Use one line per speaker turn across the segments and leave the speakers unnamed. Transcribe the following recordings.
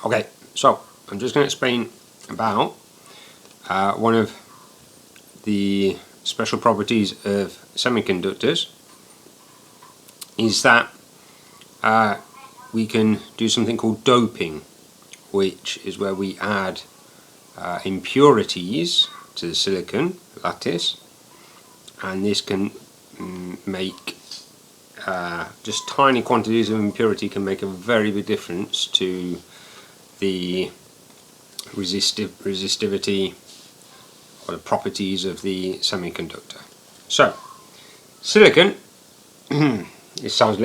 Okay, so I'm just going to explain about one of the special properties of semiconductors is that we can do something called doping, which is where we add impurities to the silicon lattice, and this can make just tiny quantities of impurity can make a very big difference to the resistivity or the properties of the semiconductor. So, silicon it sounds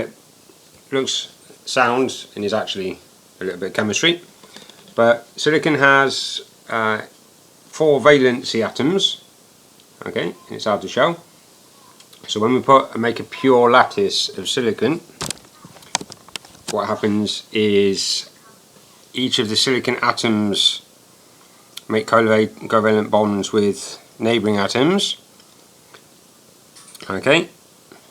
and is actually a little bit of chemistry, but silicon has 4 valency atoms, okay, and it's hard to show. So when we make a pure lattice of silicon, what happens is each of the silicon atoms make covalent bonds with neighbouring atoms. Okay,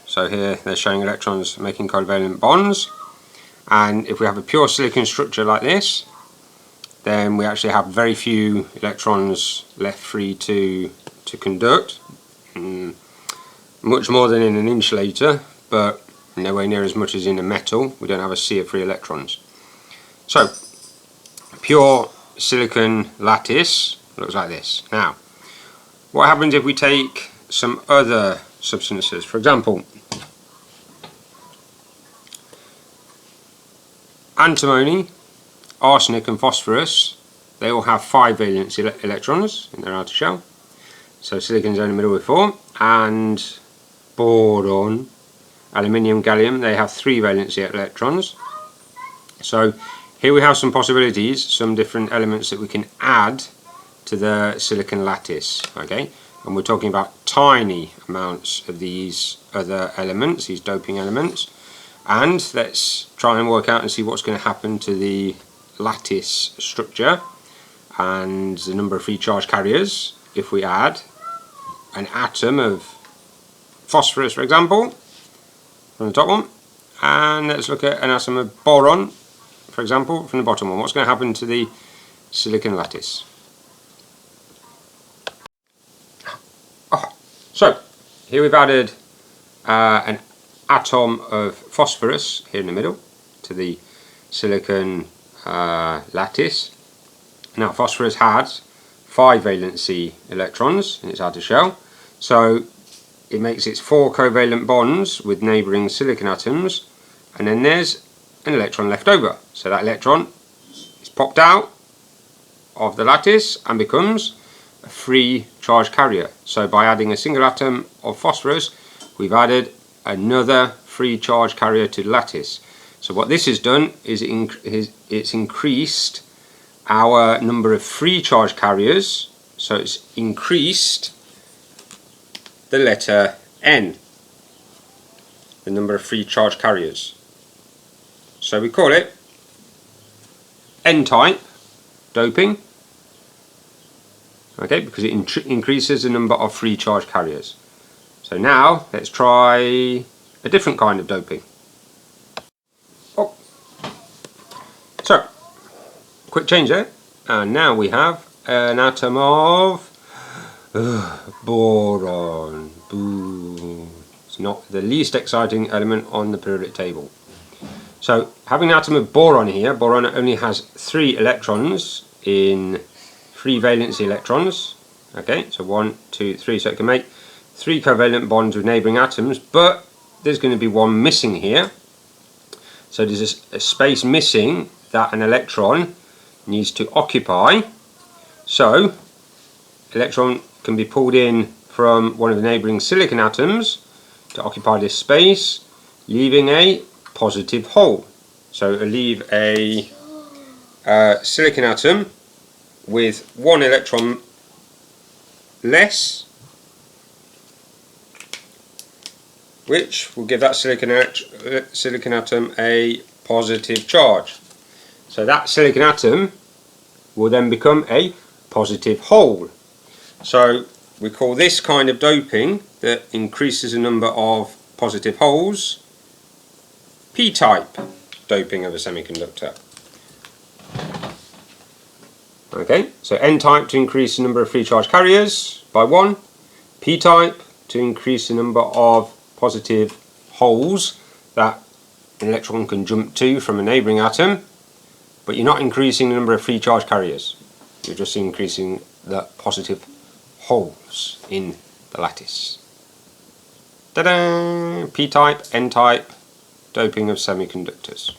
so here they're showing electrons making covalent bonds, and if we have a pure silicon structure like this, then we actually have very few electrons left free to conduct. Much more than in an insulator, but nowhere near as much as in a metal. We don't have a sea of free electrons. So, pure silicon lattice looks like this. Now, what happens if we take some other substances? For example, antimony, arsenic and phosphorus, they all have 5 valence electrons in their outer shell. So silicon's in the middle with 4, and boron, aluminium, gallium, they have 3 valency electrons. So here we have some possibilities, some different elements that we can add to the silicon lattice, okay? And we're talking about tiny amounts of these other elements, these doping elements. And let's try and work out and see what's going to happen to the lattice structure and the number of free charge carriers if we add an atom of phosphorus, for example, from the top one, and let's look at an atom of boron, for example, from the bottom one. What's going to happen to the silicon lattice? So here we've added an atom of phosphorus here in the middle to the silicon lattice. Now phosphorus has 5 valency electrons in its outer shell, so it makes its 4 covalent bonds with neighbouring silicon atoms, and then there's an electron left over. So that electron is popped out of the lattice and becomes a free charge carrier. So by adding a single atom of phosphorus, we've added another free charge carrier to the lattice. So what this has done is it's increased our number of free charge carriers, so it's increased the letter N, the number of free charge carriers. So we call it N-type doping, okay, because it increases the number of free charge carriers. So now let's try a different kind of doping. Oh. So, quick change there, and now we have an atom of boron. Boo. It's not the least exciting element on the periodic table. So having an atom of boron here, boron only has 3 electrons in 3 valency electrons. Okay, so 1, 2, 3, so it can make 3 covalent bonds with neighbouring atoms, but there's going to be one missing here. So there's a space missing that an electron needs to occupy. So electron can be pulled in from one of the neighbouring silicon atoms to occupy this space, leaving a positive hole. So it'll leave a silicon atom with 1 electron less, which will give that silicon atom a positive charge. So that silicon atom will then become a positive hole. So we call this kind of doping that increases the number of positive holes P-type doping of a semiconductor. Okay, so N-type to increase the number of free charge carriers by 1, P-type to increase the number of positive holes that an electron can jump to from a neighbouring atom, but you're not increasing the number of free charge carriers, you're just increasing the positive holes in the lattice. Ta-da! P-type, N-type, doping of semiconductors.